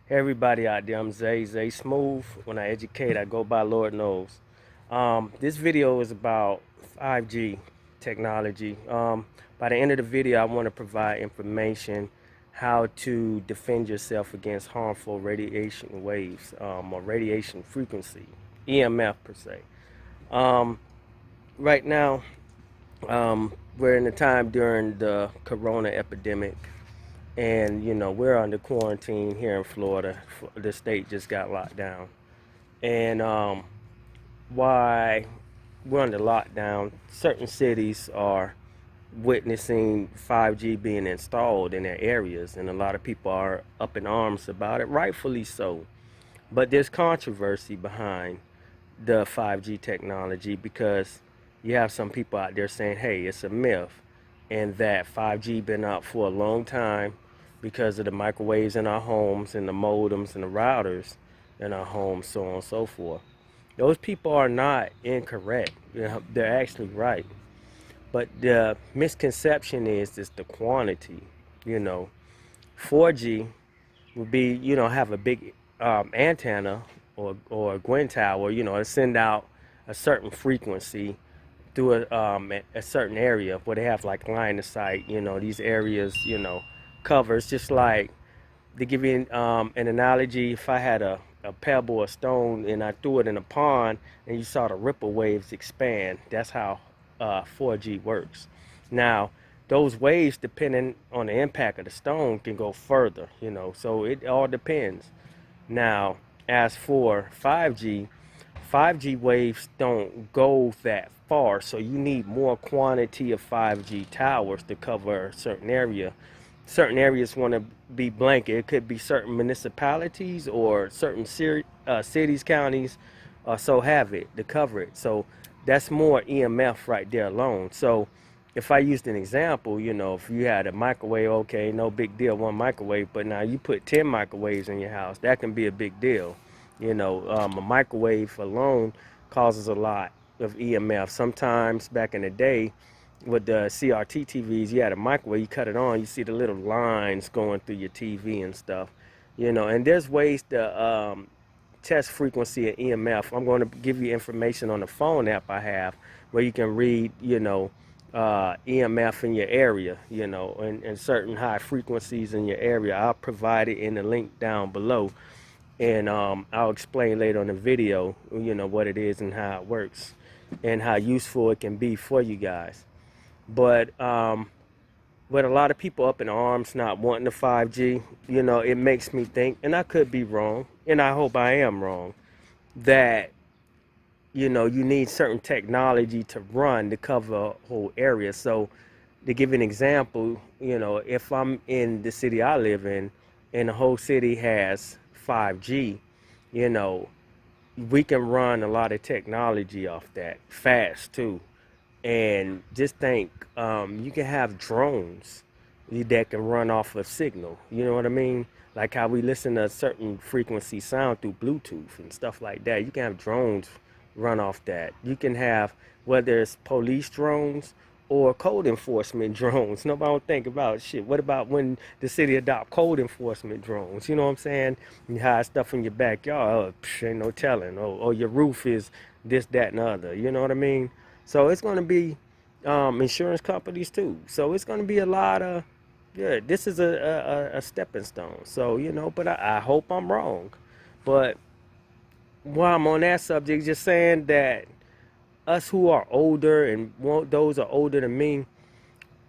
Hey everybody out there, I'm Zay Smooth. When I educate, I go by Lord knows. This video is about 5G technology. By the end of the video, I want to provide information how to defend yourself against harmful radiation waves or radiation frequency, EMF per se. Um, right now, we're in a time during the corona epidemic, and we're under quarantine here in Florida. The state just got locked down, and why we're under lockdown, certain cities are witnessing 5G being installed in their areas, and a lot of people are up in arms about it, rightfully so. But there's controversy behind the 5G technology because you have some people out there saying, hey, it's a myth, and that 5G been out for a long time because of the microwaves in our homes and the modems and the routers in our homes, so on and so forth. Those people are not incorrect. They're actually right. But the misconception is the quantity. You know, 4G would be, have a big antenna or a Gwen tower, to send out a certain frequency through a certain area where they have like line of sight. These areas, covers just like, to give you an analogy, if I had a pebble or stone and I threw it in a pond and you saw the ripple waves expand, that's how 4G works. Now, those waves, depending on the impact of the stone, can go further, so it all depends. Now, as for 5G, 5G waves don't go that far, so you need more quantity of 5G towers to cover a certain area. Certain areas want to be blanket. It could be certain municipalities or certain cities, counties, so have it to cover it. So that's more EMF right there alone. So if I used an example, if you had a microwave, okay, no big deal, one microwave, but now you put 10 microwaves in your house, that can be a big deal. A microwave alone causes a lot of EMF. Sometimes back in the day, with the CRT TVs, you had a microwave, you cut it on, you see the little lines going through your TV and stuff, and there's ways to test frequency of EMF. I'm going to give you information on the phone app I have where you can read, EMF in your area, and certain high frequencies in your area. I'll provide it in the link down below, and I'll explain later on the video, what it is and how it works and how useful it can be for you guys. But with a lot of people up in arms not wanting the 5G, it makes me think, and I could be wrong, and I hope I am wrong, that you need certain technology to run to cover a whole area. So to give you an example, if I'm in the city I live in and the whole city has 5G, you know, we can run a lot of technology off that fast too. And just think, you can have drones that can run off of signal. You know what I mean? Like how we listen to a certain frequency sound through Bluetooth and stuff like that. You can have drones run off that. You can have, whether it's police drones or code enforcement drones. Nobody don't think about shit. What about when the city adopt code enforcement drones? You know what I'm saying? You hide stuff in your backyard. Oh, ain't no telling. Oh, your roof is this, that, and the other. You know what I mean? So it's going to be insurance companies too. So it's going to be a lot of, yeah, this is a stepping stone. So, but I hope I'm wrong. But while I'm on that subject, just saying that us who are older and those are older than me,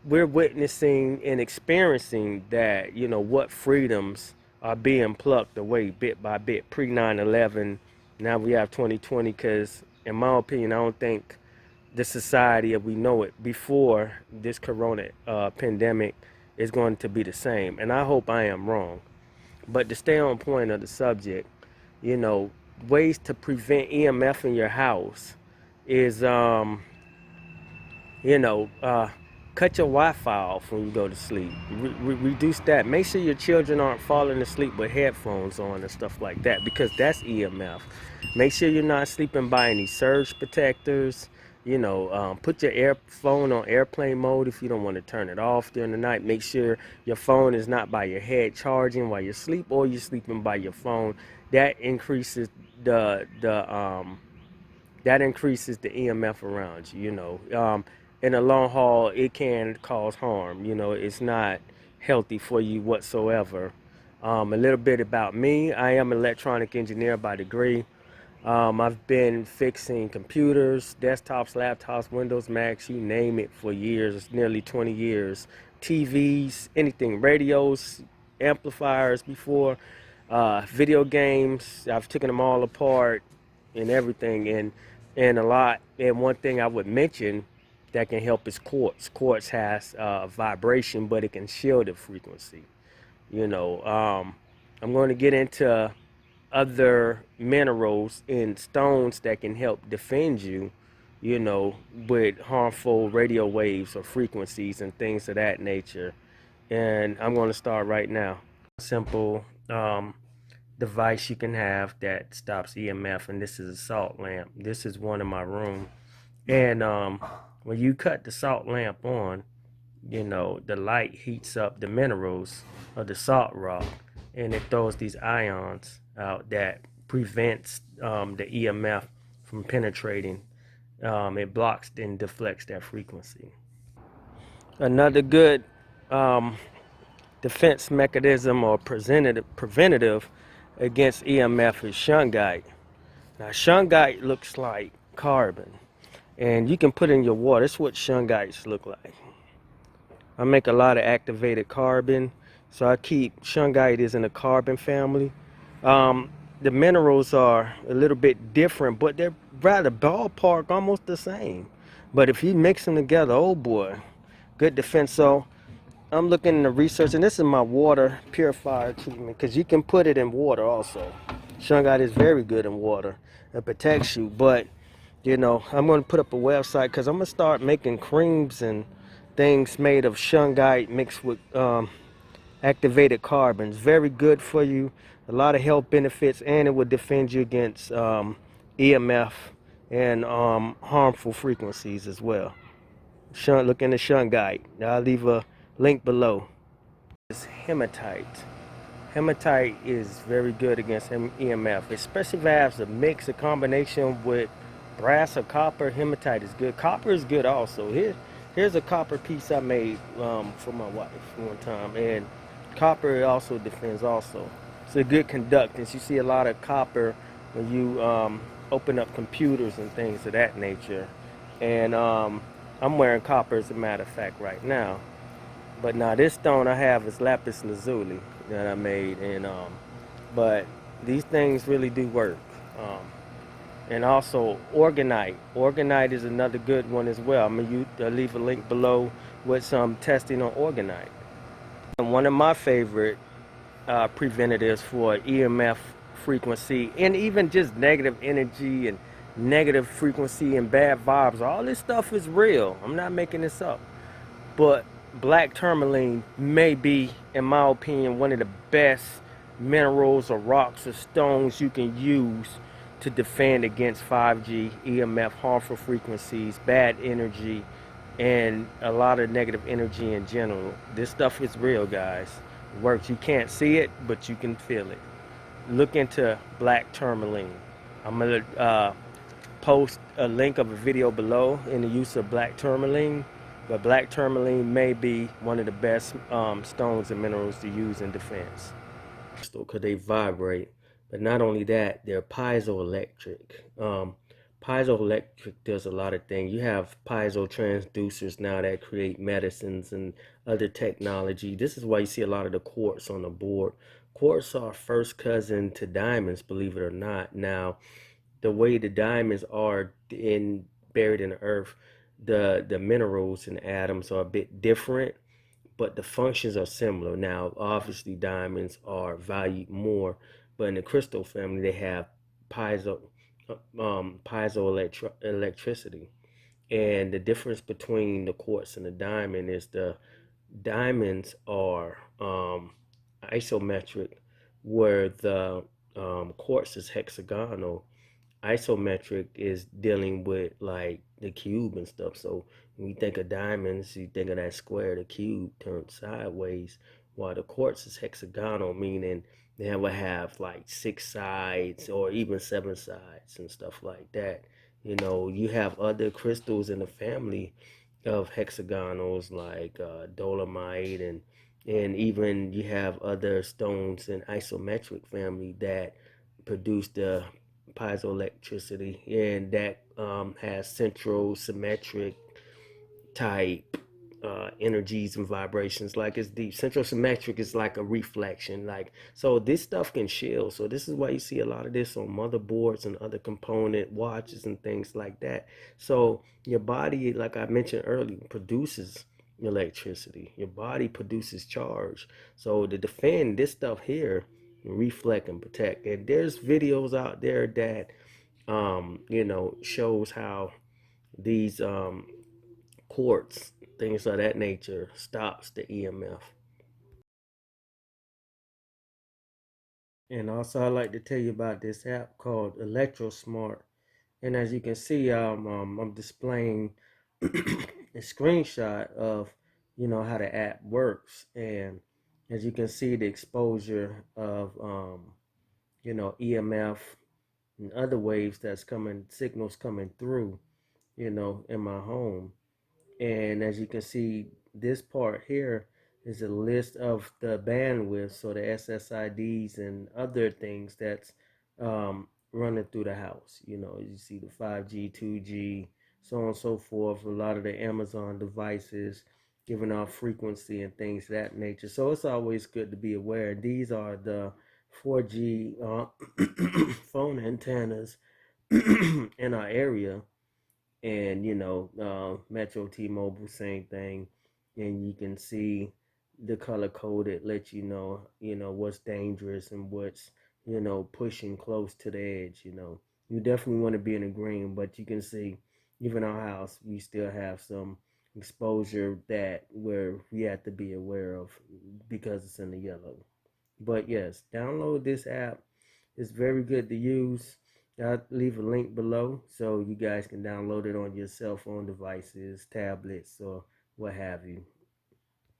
we're witnessing and experiencing that, what freedoms are being plucked away bit by bit pre 9/11. Now we have 2020 because, in my opinion, I don't think the society as we know it before this corona pandemic is going to be the same. And I hope I am wrong. But to stay on point of the subject, you know, ways to prevent EMF in your house is, you know, cut your Wi-Fi off when you go to sleep. Reduce that. Make sure your children aren't falling asleep with headphones on and stuff like that, because that's EMF. Make sure you're not sleeping by any surge protectors. Put your phone on airplane mode if you don't want to turn it off during the night. Make sure your phone is not by your head charging while you sleep, or you're sleeping by your phone. That increases the that increases the EMF around you. In the long haul, it can cause harm. It's not healthy for you whatsoever. A little bit about me: I am an electronic engineer by degree. I've been fixing computers, desktops, laptops, Windows, Macs, you name it, for years, nearly 20 years. TVs, anything, radios, amplifiers before, video games. I've taken them all apart and everything, and a lot. And one thing I would mention that can help is quartz. Quartz has vibration, but it can shield the frequency. You know, um, I'm going to get into other minerals and stones that can help defend you, with harmful radio waves or frequencies and things of that nature. And I'm going to start right now. Simple device you can have that stops EMF, and this is a salt lamp. This is one in my room. And when you cut the salt lamp on, the light heats up the minerals of the salt rock, and it throws these ions out that prevents the EMF from penetrating. It blocks and deflects that frequency. Another good um, defense mechanism or preventative against EMF is shungite. Now, shungite looks like carbon, and you can put in your water. That's what shungites look like. I make a lot of activated carbon, so I keep shungite is in the carbon family. Um, the minerals are a little bit different, but they're rather ballpark almost the same. But if you mix them together, oh boy, good defense. So I'm looking into research, and this is my water purifier treatment, because you can put it in water also. Shungite is very good in water. It protects you, but I'm going to put up a website because I'm going to start making creams and things made of shungite mixed with activated carbons. Very good for you. A lot of health benefits, and it will defend you against EMF and harmful frequencies as well. Look into shungite. I'll leave a link below. It's hematite. Hematite is very good against EMF, especially if it has a mix, a combination with brass or copper. Hematite is good. Copper is good also. Here's a copper piece I made for my wife one time, and copper also defends also. It's a good conductance. You see a lot of copper when you open up computers and things of that nature. And I'm wearing copper as a matter of fact right now. But now this stone I have is lapis lazuli that I made, and but these things really do work. Um, and also organite. Organite is another good one as well. I'll leave a link below with some testing on organite. And one of my favorite preventatives for EMF frequency and even just negative energy and negative frequency and bad vibes. All this stuff is real. I'm not making this up. But black tourmaline may be, in my opinion, one of the best minerals or rocks or stones you can use to defend against 5G, EMF, harmful frequencies, bad energy, and a lot of negative energy in general. This stuff is real, guys. It works. You can't see it, but you can feel it. Look into black tourmaline. I'm going to post a link of a video below in the use of black tourmaline. But black tourmaline may be one of the best stones and minerals to use in defense. Because they vibrate. But not only that, they're piezoelectric. Piezoelectric does a lot of things. You have piezo transducers now that create medicines and other technology. This is why you see a lot of the quartz on the board. Quartz are first cousin to diamonds, believe it or not. Now, the way the diamonds are buried in the earth, the minerals and atoms are a bit different, but the functions are similar. Now, obviously, diamonds are valued more, but in the crystal family, they have piezoelectricity. And the difference between the quartz and the diamond is the diamonds are isometric, where the quartz is hexagonal, Isometric is dealing with like the cube and stuff. So when you think of diamonds, you think of that square, the cube turned sideways, while the quartz is hexagonal, meaning they will have like 6 sides or even 7 sides and stuff like that. You know, you have other crystals in the family of hexagonals like dolomite, and even you have other stones in isometric family that produce the piezoelectricity, and that has central symmetric type energies and vibrations. Like it's deep. Central symmetric is like a reflection. Like, so this stuff can shield. So this is why you see a lot of this on motherboards and other component watches and things like that. So your body, like I mentioned earlier, produces electricity. Your body produces charge. So to defend this stuff here, reflect and protect. And there's videos out there that shows how these quartz, things of that nature, stops the EMF. And also, I'd like to tell you about this app called ElectroSmart. And as you can see, I'm displaying a screenshot of, how the app works. And as you can see, the exposure of, EMF and other waves that's coming, signals coming through, in my home. And as you can see, this part here is a list of the bandwidth, so the SSIDs and other things that's running through the house. You see the 5G, 2G, so on and so forth. A lot of the Amazon devices giving off frequency and things of that nature. So it's always good to be aware. These are the 4G phone antennas in our area, and Metro, T-Mobile, same thing. And you can see the color coded, let what's dangerous and what's pushing close to the edge. You definitely want to be in the green, but you can see even our house, we still have some exposure that where we have to be aware of because it's in the yellow. But yes, download this app. It's very good to use. I'll leave a link below so you guys can download it on your cell phone devices, tablets, or what have you.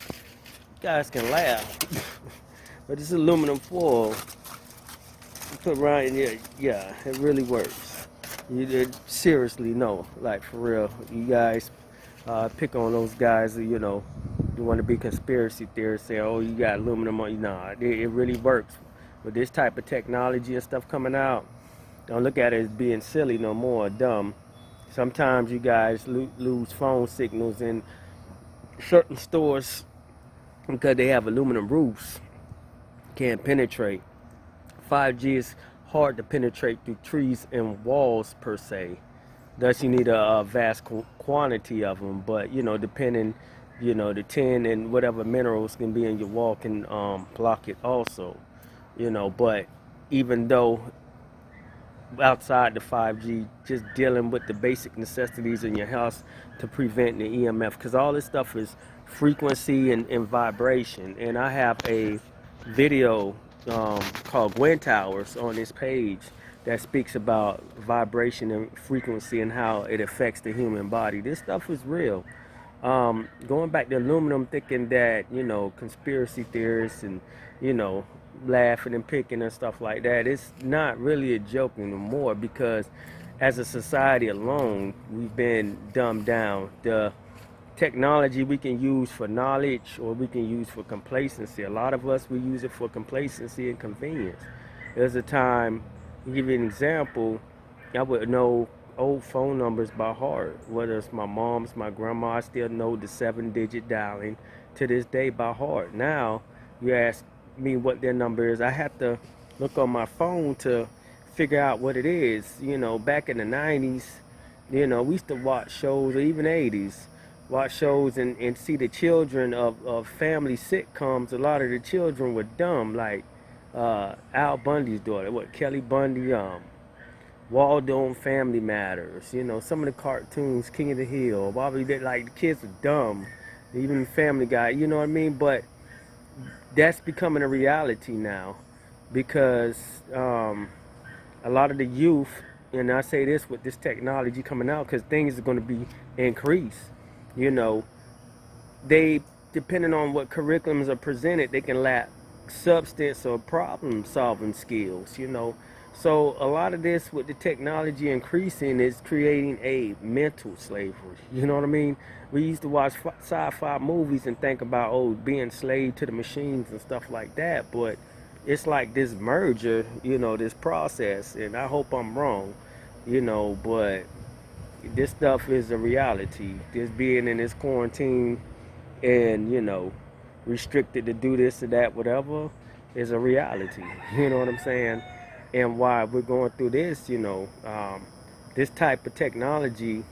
You guys can laugh, but this aluminum foil you put around in here, yeah, it really works. You seriously, no, like for real. You guys pick on those guys who, you want to be conspiracy theorists, say, oh, you got aluminum on you. Nah, it really works. With this type of technology and stuff coming out, don't look at it as being silly no more, dumb. Sometimes you guys lose phone signals in certain stores because they have aluminum roofs, can't penetrate. 5G is hard to penetrate through trees and walls per se. Thus, you need a vast quantity of them. But depending, the tin and whatever minerals can be in your wall can block it also. But even though outside the 5G, just dealing with the basic necessities in your house to prevent the EMF, because all this stuff is frequency and vibration. And I have a video called Wind Towers on this page that speaks about vibration and frequency and how it affects the human body. This stuff is real. Going back to aluminum, thinking that conspiracy theorists and you know laughing and picking and stuff like that, it's not really a joke anymore, because as a society alone, we've been dumbed down. The technology we can use for knowledge or we can use for complacency. A lot of us, we use it for complacency and convenience. There's a time, to give you an example, I would know old phone numbers by heart, whether it's my mom's, my grandma. I still know the 7-digit dialing to this day by heart. Now you ask me what their number is, I have to look on my phone to figure out what it is. Back in the 90s, we used to watch shows, or even 80s, watch shows and see the children of family sitcoms. A lot of the children were dumb, like Al Bundy's daughter, Kelly Bundy, Waldo and Family Matters. Some of the cartoons, King of the Hill, Bobby, like the kids are dumb. Even Family Guy, you know what I mean? But that's becoming a reality now, because a lot of the youth and I say this with this technology coming out, because things are going to be increased. You know, they, depending on what curriculums are presented, they can lack substance or problem solving skills. So a lot of this with the technology increasing is creating a mental slavery. You know what I mean? We used to watch sci-fi movies and think about, oh, being slave to the machines and stuff like that, but it's like this merger, this process, and I hope I'm wrong, but this stuff is a reality. This being in this quarantine and restricted to do this or that, whatever, is a reality. You know what I'm saying? And why we're going through this, this type of technology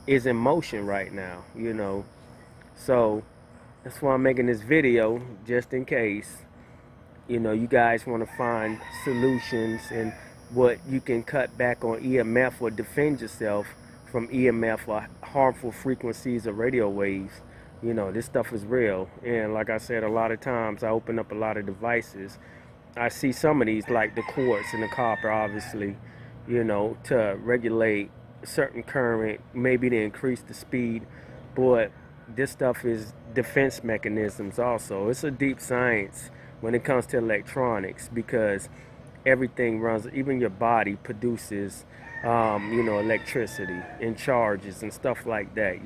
is in motion right now. So that's why I'm making this video, just in case you guys want to find solutions and what you can cut back on EMF or defend yourself from EMF or harmful frequencies of radio waves. This stuff is real. And like I said, a lot of times I open up a lot of devices. I see some of these, like the quartz and the copper, obviously, to regulate certain current, maybe to increase the speed. But this stuff is defense mechanisms also. It's a deep science when it comes to electronics, because everything runs, even your body produces, electricity and charges and stuff like that.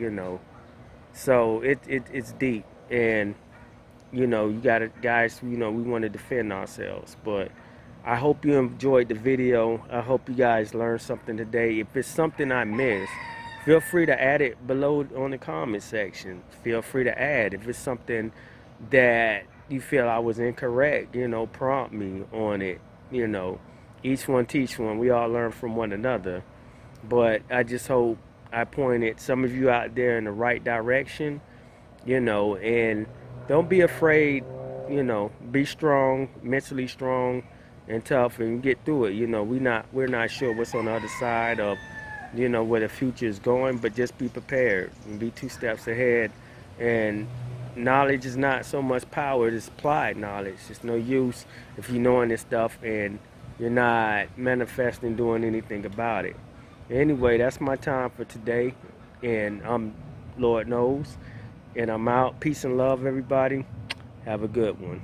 So it's deep, and you gotta, guys, we want to defend ourselves. But I hope you enjoyed the video. I hope you guys learned something today. If it's something I missed, feel free to add it below on the comment section. Feel free to add. If it's something that you feel I was incorrect, prompt me on it. Each one teach one. We all learn from one another. But I just hope I pointed some of you out there in the right direction, and don't be afraid, be strong, mentally strong and tough, and get through it. We're not sure what's on the other side of, where the future is going, but just be prepared and be 2 steps ahead. And knowledge is not so much power, it's applied knowledge. It's no use if you're knowing this stuff and you're not manifesting, doing anything about it. Anyway, that's my time for today, and I'm Lord knows, and I'm out. Peace and love, everybody. Have a good one.